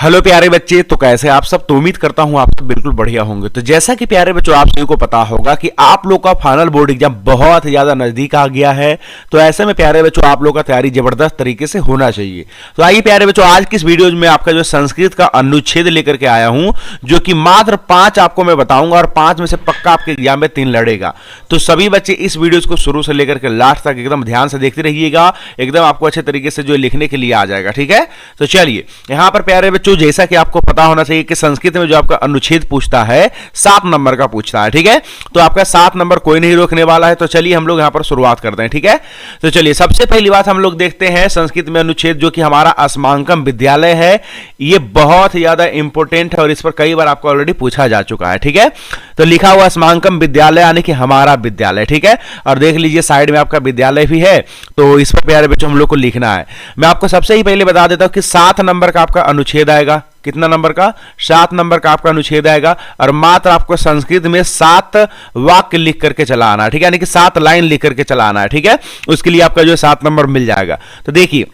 Hello प्यारे बच्चे, तो कैसे आप सब। तो उम्मीद करता हूं आप सब बिल्कुल बढ़िया होंगे। तो जैसा कि प्यारे बच्चों आप सभी को पता होगा कि आप लोग का फाइनल बोर्ड एग्जाम बहुत ज्यादा नजदीक आ गया है। तो ऐसे में प्यारे बच्चों आप लोग का तैयारी जबरदस्त तरीके से होना चाहिए। तो आइए प्यारे बच्चों, आज की इस वीडियो में आपका जो संस्कृत का अनुच्छेद लेकर के आया हूं, जो कि मात्र 5 आपको मैं बताऊंगा और 5 में से पक्का आपके एग्जाम में 3 लड़ेगा। तो सभी बच्चे इस वीडियो को शुरू से लेकर के लास्ट तक एकदम ध्यान से देखते रहिएगा, एकदम आपको अच्छे तरीके से जो लिखने के लिए आ जाएगा। ठीक है, तो चलिए यहां पर प्यारे बच्चों, जैसा कि आपको पता होना चाहिए कि संस्कृत में जो आपका अनुच्छेद पूछता है 7 नंबर का पूछता है। ठीक है, तो आपका 7 नंबर कोई नहीं रोकने वाला है। तो चलिए हम लोग यहां पर शुरुआत करते हैं। ठीक है, तो चलिए सबसे पहली बात हम लोग देखते हैं संस्कृत में अनुच्छेद, जो कि हमारा अस्माकम विद्यालय है। ये बहुत ज्यादा इंपॉर्टेंट है और इस पर कई बार आपको ऑलरेडी पूछा जा चुका है। ठीक है, तो लिखा हुआ अस्माकम विद्यालय यानी कि हमारा विद्यालय। ठीक है, और देख लीजिए साइड में आपका विद्यालय भी है। तो इस पर प्यारे बच्चों हम लोग को लिखना है। मैं आपको सबसे ही पहले बता देता हूं कि 7 नंबर का आपका अनुच्छेद आएगा। कितना नंबर का? 7 नंबर का आपका अनुच्छेद आएगा और मात्र आपको संस्कृत में 7 वाक्य लिख करके चला आना है। ठीक है, यानी कि 7 लाइन लिख करके चला आना है। ठीक है, उसके लिए आपका जो 7 नंबर मिल जाएगा। तो देखिए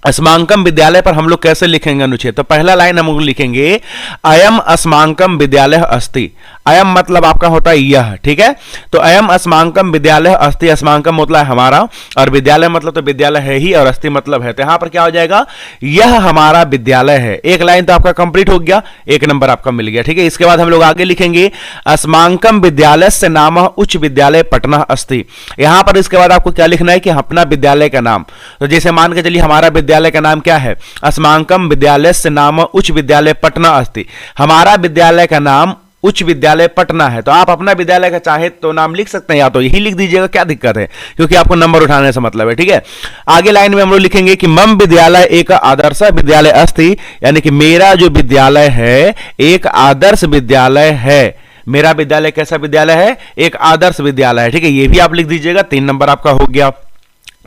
अस्माकम विद्यालय पर हम लोग कैसे लिखेंगे अनुच्छेद। तो पहला लाइन हम लोग लिखेंगे अयम अस्माकम विद्यालय अस्ति। अयम मतलब आपका होता है यह। ठीक है, तो अयम अस्माकम विद्यालय अस्ति। अस्माकम मतलब हमारा और विद्यालय मतलब तो विद्यालय है ही और अस्ति मतलब है। तो यहां पर क्या हो जाएगा, यह हमारा विद्यालय है। एक लाइन तो आपका कंप्लीट हो गया, 1 नंबर आपका मिल गया। ठीक है, इसके बाद हम लोग आगे लिखेंगे अस्माकम विद्यालय से नाम उच्च विद्यालय पटना अस्ति। यहां पर इसके बाद आपको क्या लिखना है कि अपना विद्यालय का नाम। तो जैसे मान के चलिए हमारा विद्यालय का नाम क्या है, अस्माकम विद्यालय से नाम उच्च विद्यालय पटना अस्ति। हमारा विद्यालय का नाम उच्च विद्यालय पटना है। तो आप अपना विद्यालय का चाहे तो नाम लिख सकते हैं या तो यही लिख दीजिएगा, क्या दिक्कत है, क्योंकि आपको नंबर उठाने से मतलब है। ठीक है, आगे लाइन में हम लोग लिखेंगे कि मम विद्यालय एक आदर्श विद्यालय अस्ति, यानी कि मेरा जो विद्यालय है एक आदर्श विद्यालय है। मेरा विद्यालय कैसा विद्यालय है, एक आदर्श विद्यालय है। ठीक है, ये भी आप लिख दीजिएगा, 3 नंबर आपका हो गया।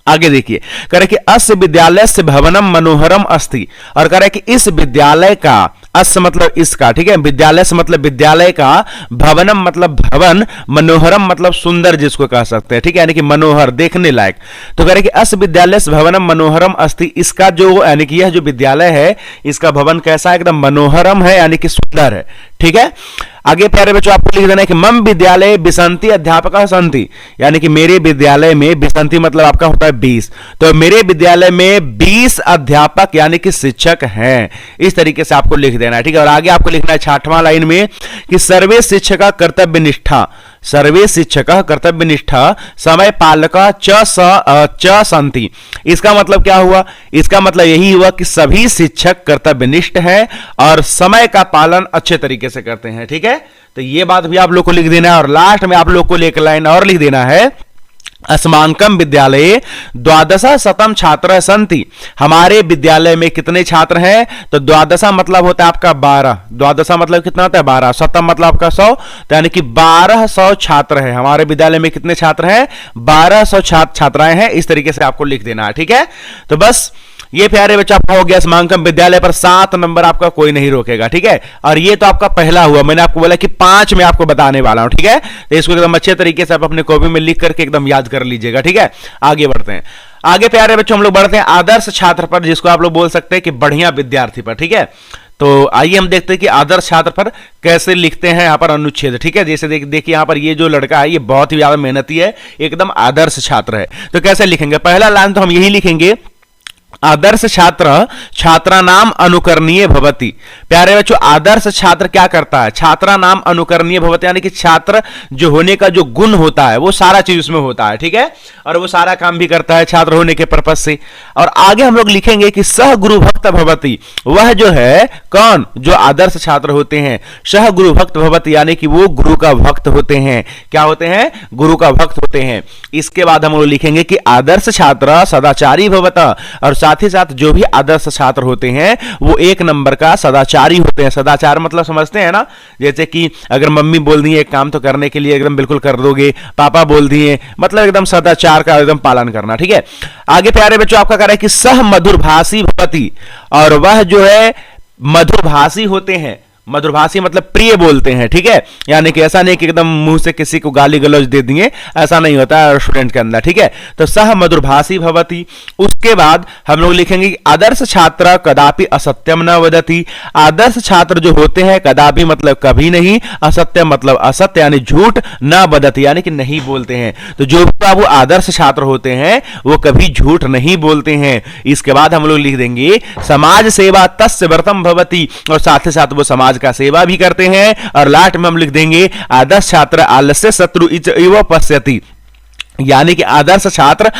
आगे देखिए, कह रहे कि अस्य विद्यालय से भवनम मनोहरम अस्ति, और कह रहे कि इस विद्यालय का, अस्य मतलब इसका, ठीक है, विद्यालय से मतलब विद्यालय का, भवनम मतलब भवन, मनोहरम मतलब सुंदर जिसको कह सकते हैं। ठीक है, यानी कि मनोहर, देखने लायक। तो कह रहे कि अस्य विद्यालय से भवनम मनोहरम अस्ति, इसका जो यानी कि यह जो विद्यालय है इसका भवन कैसा है, एकदम मनोहरम है, यानी कि सुंदर है। ठीक है, आगे प्यारे बच्चों आपको लिख देना है कि मम विद्यालय बिसंती अध्यापक संति, यानी कि मेरे विद्यालय में, बिसंती मतलब आपका होता है 20, तो मेरे विद्यालय में 20 अध्यापक यानी कि शिक्षक हैं। इस तरीके से आपको लिख देना है। ठीक है, और आगे आपको लिखना है 6वां लाइन में कि सर्वे शिक्षक कर्तव्य निष्ठा, सर्वे शिक्षक कर्तव्य निष्ठा समय पालक च संति। इसका मतलब क्या हुआ, इसका मतलब यही हुआ कि सभी शिक्षक कर्तव्यनिष्ठ हैं और समय का पालन अच्छे तरीके से करते हैं। ठीक है, तो ये बात भी आप लोग को लिख देना है। और लास्ट में आप लोग को एक लाइन और लिख देना है, अस्माकम विद्यालय 12 शतम छात्र संति। हमारे विद्यालय में कितने छात्र हैं, तो 12 मतलब होता है आपका 12, 12 मतलब कितना होता है 12, शतम मतलब आपका 100, तो यानी कि 1200 छात्र हैं। हमारे विद्यालय में कितने छात्र हैं, 1200 छात्राएं हैं। इस तरीके से आपको लिख देना है। ठीक है, तो बस ये प्यारे बच्चा आपका हो गया अस्माकम विद्यालय पर 7 नंबर आपका कोई नहीं रोकेगा। ठीक है, और ये तो आपका पहला हुआ, मैंने आपको बोला कि 5 में आपको बताने वाला हूं। ठीक है, तो इसको एकदम अच्छे तरीके से आप अपने कॉपी में लिख करके एकदम याद कर लीजिएगा। ठीक है, आगे बढ़ते हैं। आगे प्यारे बच्चों हम लोग बढ़ते हैं आदर्श छात्र पर, जिसको आप लोग बोल सकते हैं कि बढ़िया विद्यार्थी पर। ठीक है, तो आइए हम देखते हैं कि आदर्श छात्र पर कैसे लिखते हैं यहाँ पर अनुच्छेद। ठीक है, जैसे देखिए यहाँ पर ये जो लड़का है ये बहुत ही ज्यादा मेहनती है, एकदम आदर्श छात्र है। तो कैसे लिखेंगे, पहला लाइन तो हम यही लिखेंगे, आदर्श छात्र छात्रा नाम अनुकरणीय भवति। प्यारे बच्चों आदर्श छात्र क्या करता है, छात्रा नाम अनुकरणीय भवति, यानी कि छात्र जो होने का जो गुण होता है वो सारा चीज उसमें होता है। ठीक है, और वो सारा काम भी करता है छात्र होने के पर्पज से। और आगे हम लोग लिखेंगे कि सह गुरु भक्त भवति, वह जो है कौन, जो आदर्श छात्र होते हैं, सह गुरु भक्त भवति, यानी कि वो गुरु का भक्त होते हैं। क्या होते हैं, गुरु का भक्त होते हैं। इसके बाद हम लोग लिखेंगे कि आदर्श छात्र सदाचारी भवत, और साथ ही साथ जो भी आदर्श छात्र होते हैं वो 1 नंबर का सदाचारी होते हैं। सदाचार मतलब समझते हैं ना, जैसे कि अगर मम्मी बोल दी है एक काम तो करने के लिए एकदम बिल्कुल कर दोगे, पापा बोल दिए मतलब एकदम सदाचार का एकदम पालन करना। ठीक है, आगे प्यारे बच्चों आपका कह रहा है कि सह मधुरभाषी भवति, और वह जो है मधुरभाषी होते हैं। मधुरभाषी मतलब प्रिय बोलते हैं, ठीक है। यानी कि ऐसा नहीं कि एकदम मुंह से किसी को गाली गलौज दे दिए, ऐसा नहीं होता है स्टूडेंट के अंदर, ठीक है। तो सह मधुरभाषी भवति। उसके बाद हम लोग लिखेंगे कि आदर्श छात्र कदापि असत्यम न वदति। आदर्श छात्र जो होते हैं, कदापि मतलब कभी नहीं, असत्य मतलब असत्य यानी झूठ, न वदति यानी कि नहीं बोलते हैं। तो जो भी बाबू आदर्श छात्र होते हैं वो कभी झूठ नहीं बोलते हैं। इसके बाद हम लोग लिख देंगे समाज सेवा तस्य व्रतम भवति, और साथ ही साथ वो समाज का सेवा भी करते हैं। और लास्ट में हम लिख देंगे आदर्श छात्र आलस्य शत्रु इव पश्यति, यानी कि आदर्श छात्र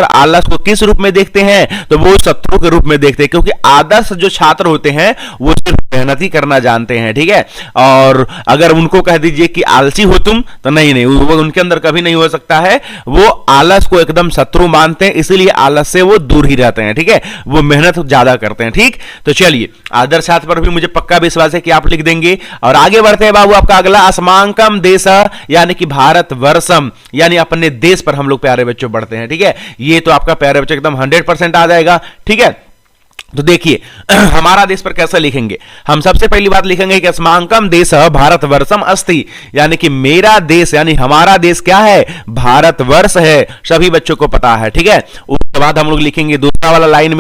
आलस को किस रूप में देखते हैं, तो वो शत्रु के रूप में देखते हैं, क्योंकि आदर्श जो छात्र होते हैं वो सिर्फ मेहनत ही करना जानते हैं, ठीक है। और अगर उनको कह दीजिए कि आलसी हो तुम, तो नहीं, वो उनके अंदर कभी नहीं हो सकता है। वो आलस को एकदम शत्रु मानते हैं, इसीलिए आलस से वो दूर ही रहते हैं, ठीक है। वो मेहनत ज्यादा करते हैं, ठीक। तो चलिए, आदर्श छात्र पर भी मुझे पक्का विश्वास है कि आप लिख देंगे। और आगे बढ़ते हैं बाबू, आपका अगला अस्माकम देश यानी कि भारतवर्ष, यानी अपने देश पर हम लोग प्यारे बच्चों बढ़ते हैं, ठीक है। ये तो आपका प्यारे बच्चों एकदम 100% आ जाएगा, ठीक है। तो देखिए हमारा देश पर कैसे लिखेंगे। हम सबसे पहली बात लिखेंगे कि अस्माकम देश भारतवर्षम अस्ति, यानी कि मेरा देश यानी हमारा देश क्या है, भारतवर्ष है, सभी बच्चों को पता है, ठीक है। उसके बाद हम लोग लिखेंगे दूसरा वाला लाइन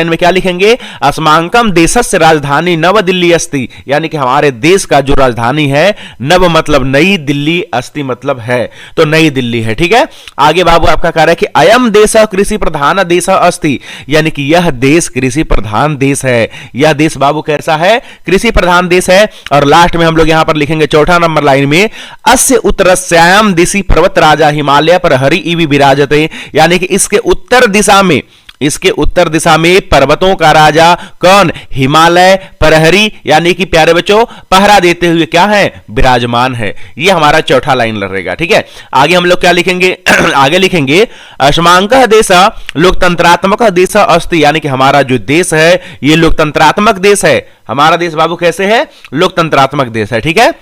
में क्या लिखेंगे, अस्माकम देशस्य राजधानी नव दिल्ली अस्ति, यानी कि हमारे देश का जो राजधानी है, नव मतलब नई, दिल्ली, अस्ति मतलब है, तो नई दिल्ली है, ठीक है। आगे बाबू आपका कह रहा है कि अयम देश कृषि प्रधान देश अस्ति, यानी कि यह देश कृषि प्रधान देश है। यह देश बाबू कैसा है, कृषि प्रधान देश है। और लास्ट में हम लोग यहां पर लिखेंगे चौथा नंबर लाइन में, अस्य उत्तरस्याम दिशि पर्वत राजा हिमालय पर हरि इवि विराजते, यानी कि इसके उत्तर दिशा में पर्वतों का राजा कौन, हिमालय परहरी, यानी कि प्यारे बच्चों पहरा देते हुए क्या है, विराजमान है। ये हमारा चौथा लाइन रहेगा, ठीक है। आगे हम लोग क्या लिखेंगे आगे लिखेंगे अस्माकः देश लोकतंत्रात्मक देश अस्ति, यानी कि हमारा जो देश है ये लोकतंत्रात्मक देश है। हमारा देश बाबू कैसे है, लोकतंत्रात्मक देश है, ठीक है।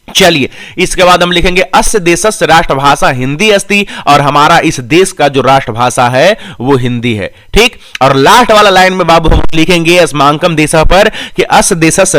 चलिए, इसके बाद हम लिखेंगे अस्य देशस्य राष्ट्रभाषा हिंदी अस्ति, और हमारा इस देश का जो राष्ट्रभाषा है वो हिंदी है, ठीक। और लास्ट वाला लाइन में बाबू हम लिखेंगे अस्माकम देश पर कि अस्य देशस्य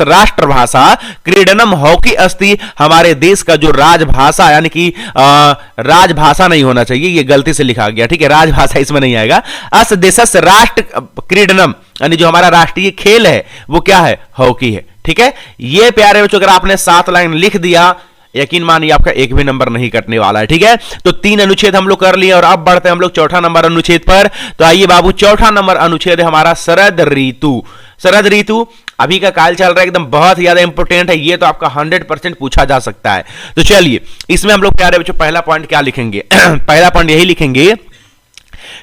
राष्ट्रभाषा क्रीडनम हॉकी अस्ति, हमारे देश का जो राजभाषा, यानी कि राजभाषा नहीं होना चाहिए, ये गलती से लिखा गया, ठीक है, राजभाषा इसमें नहीं आएगा। अस्य देशस्य राष्ट्र क्रीडनम, यानी जो हमारा राष्ट्रीय खेल है वो क्या है, हॉकी है, ठीक है। ये प्यारे बच्चों अगर आपने 7 लाइन लिख दिया, यकीन मानिए आपका एक भी नंबर नहीं कटने वाला है, ठीक है। तो 3 अनुच्छेद हम लोग कर लिए और अब बढ़ते हैं हम लोग चौथा नंबर अनुच्छेद पर। तो आइए बाबू, चौथा नंबर अनुच्छेद है हमारा शरद ऋतु। शरद ऋतु अभी का काल चल रहा है, एकदम बहुत ज्यादा इंपोर्टेंट है, ये तो आपका 100% पूछा जा सकता है। तो चलिए, इसमें हम लोग प्यारे बच्चों पहला पॉइंट क्या लिखेंगे पहला पॉइंट यही लिखेंगे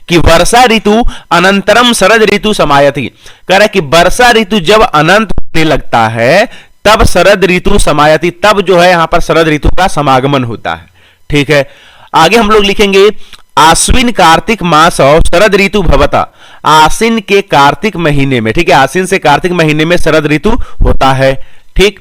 कि वर्षा ऋतु अनंतरम शरद ऋतु समायति। कह रहा है कि वर्षा ऋतु जब अनंत होने लगता है तब शरद ऋतु समायति, तब जो है यहां पर शरद ऋतु का समागमन होता है, ठीक है। आगे हम लोग लिखेंगे आश्विन कार्तिक मास और शरद ऋतु भवता, आश्विन के कार्तिक महीने में, ठीक है, आश्विन से कार्तिक महीने में शरद ऋतु होता है, ठीक।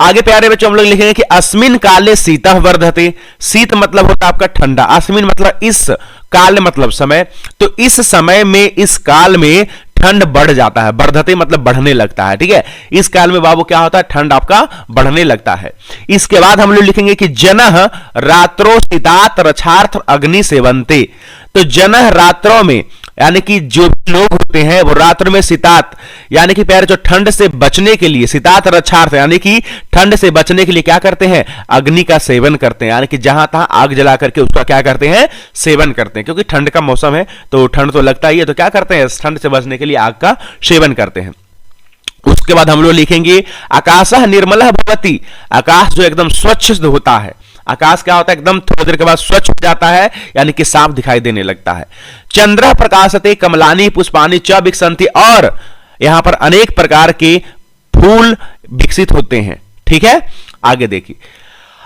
आगे प्यारे बच्चों हम लोग लिखेंगे कि अस्मिन काले शीतः वर्धते, शीत मतलब होता है आपका ठंडा, अस्मिन मतलब इस, काल मतलब समय, तो इस समय में, इस काल में ठंड बढ़ जाता है, वर्धते मतलब बढ़ने लगता है, ठीक है। इस काल में बाबू क्या होता है, ठंड आपका बढ़ने लगता है। इसके बाद हम लोग लिखेंगे कि जनः रात्रो शीतात रक्षार्थ अग्नि सेवन्ते, तो जनः रात्रों में, यानी कि जो लोग होते हैं वो रात्र में शीतात, यानी कि प्यारे जो ठंड से बचने के लिए, शीतात रक्षार्थ यानी कि ठंड से बचने के लिए क्या करते हैं, अग्नि का सेवन करते हैं, यानी कि जहां तहां आग जला करके उसका क्या करते हैं, सेवन करते हैं, क्योंकि ठंड का मौसम है तो ठंड तो लगता ही है, तो क्या करते हैं, ठंड से बचने के लिए आग का सेवन करते हैं। उसके बाद हम लोग लिखेंगे आकाशः निर्मलः भवति, आकाश जो एकदम स्वच्छ होता है, आकाश क्या होता है, एकदम थोड़ी देर के बाद स्वच्छ हो जाता है, यानी कि साफ दिखाई देने लगता है। चंद्र प्रकाशते कमलानी पुष्पानी च विकसंति, और यहां पर अनेक प्रकार के फूल विकसित होते हैं, ठीक है। आगे देखिए,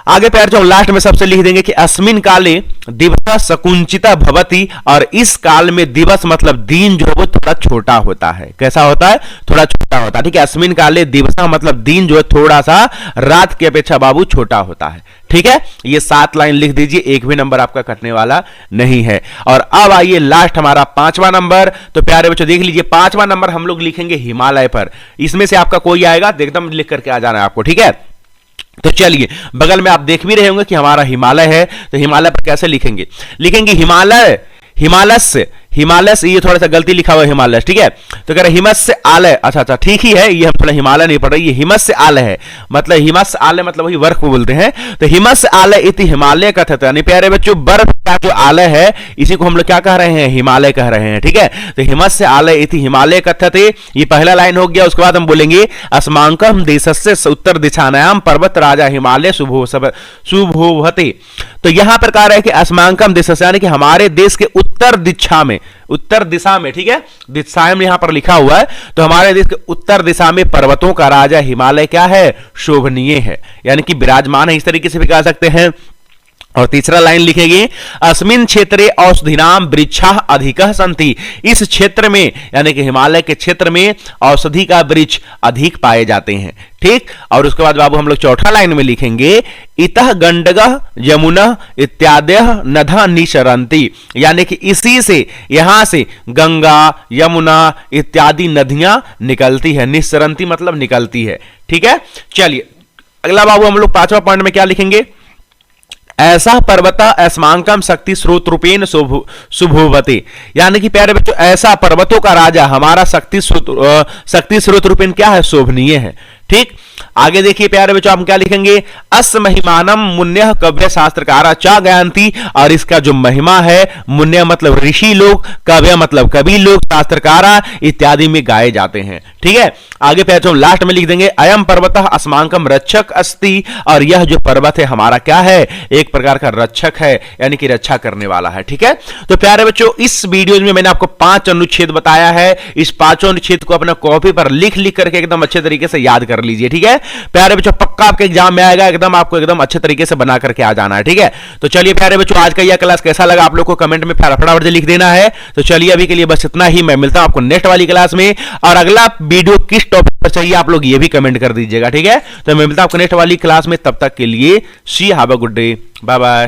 आगे पैर जो लास्ट में सबसे लिख देंगे कि अस्मिन काले दिवस सकुंचिता भवती, और इस काल में दिवस मतलब दिन जो है वो थोड़ा छोटा होता है। कैसा होता है? थोड़ा छोटा होता है। ठीक है, अस्मिन काले दिवस मतलब दिन जो है थोड़ा सा रात की अपेक्षा बाबू छोटा होता है। ठीक है, ये 7 लाइन लिख दीजिए, एक भी नंबर आपका कटने वाला नहीं है। और अब आइए लास्ट हमारा 5वां नंबर। तो प्यारे बच्चों देख लीजिए, 5वां नंबर हम लोग लिखेंगे हिमालय पर। इसमें से आपका कोई आएगा तो एकदम लिख करके आ जाना है आपको। ठीक है, तो चलिए, बगल में आप देख भी रहे होंगे कि हमारा हिमालय है, तो हिमालय पर कैसे लिखेंगे? लिखेंगे हिमालय, हिमालय से, ये थोड़ा सा गलती लिखा हुआ है हिमालय। ठीक है, तो कह रहे हिमस से आलय। अच्छा ठीक ही है, ये हम थोड़ा हिमालय नहीं पढ़ रहे, ये हिमस से आलय है, मतलब हिमस से आलय मतलब वही बर्फ को बोलते हैं। तो हिमस से आलय इति हिमालय कथत, यानी प्यारे बच्चों बर्फ का जो आलय है इसी को हम लोग क्या कह रहे हैं? हिमालय कह रहे हैं। ठीक है, तो हिमस से आलय इति हिमालय कथत, ये पहला लाइन हो गया। उसके बाद हम बोलेंगे अस्माकं देशस्य उत्तर दिशानायाम पर्वत राजा हिमालय शुभोभते। तो यहां पर कह रहा है कि अस्माकं देशस्य यानी कि हमारे देश के उत्तर दिशा में, ठीक है, दिशाएं में यहां पर लिखा हुआ है, तो हमारे देश के उत्तर दिशा में पर्वतों का राजा हिमालय क्या है? शोभनीय है, यानी कि विराजमान है, इस तरीके से भी कह सकते हैं। और तीसरा लाइन लिखेंगे अस्मिन क्षेत्रे औषधिनाम वृक्षा अधिकः सन्ति, इस क्षेत्र में यानी कि हिमालय के क्षेत्र में औषधि का वृक्ष अधिक पाए जाते हैं। ठीक, और उसके बाद बाबू हम लोग चौथा लाइन में लिखेंगे इतः गंडकः यमुना इत्यादयः नद्यः निसरन्ति, यानी कि इसी से, यहां से गंगा यमुना इत्यादि नदियां निकलती है। निसरन्ति मतलब निकलती है। ठीक है, चलिए अगला बाबू हम लोग 5वां पॉइंट में क्या लिखेंगे? ऐसा पर्वत अस्माकं शक्ति स्रोत रूपेण शुभोवते, यानी कि प्यारे बच्चों ऐसा पर्वतों का राजा हमारा शक्ति स्रोत रूपेण क्या है? शोभनीय है। ठीक, आगे देखिए प्यारे बच्चों हम क्या लिखेंगे? अस महिमानम मुन्य कव्य शास्त्रकारा चा गायंती, और इसका जो महिमा है, मुन्य मतलब ऋषि लोग, कव्य मतलब कवि लोग, शास्त्रकारा इत्यादि में गाए जाते हैं। ठीक है, आगे प्यारे बच्चों लास्ट में लिख देंगे अयम पर्वतः अस्माकं रक्षक अस्ति, और यह जो पर्वत है हमारा क्या है? एक प्रकार का रक्षक है, यानी कि रक्षा करने वाला है। ठीक है, तो प्यारे बच्चों इस वीडियो में मैंने आपको 5 अनुच्छेद बताया है। इस 5 अनुच्छेद को अपना कॉपी पर लिख करके एकदम अच्छे तरीके से याद कर लीजिए। ठीक है प्यारे बच्चों, पक्का आपके एग्जाम में आएगा, एकदम आपको एकदम अच्छे तरीके से बना करके आ जाना है। ठीक है, तो चलिए प्यारे बच्चों आज का यह क्लास कैसा लगा आप लोग को कमेंट में फटाफट से लिख देना है। तो चलिए अभी के लिए बस इतना ही, मैं मिलता हूं आपको नेक्स्ट वाली क्लास में, और अगला वीडियो किस टॉपिक पर चाहिए आप लोग ये भी कमेंट कर दीजिएगा। ठीक है, तो मैं मिलता हूं आपको नेक्स्ट वाली क्लास में, तब तक के लिए see have a good day, bye bye.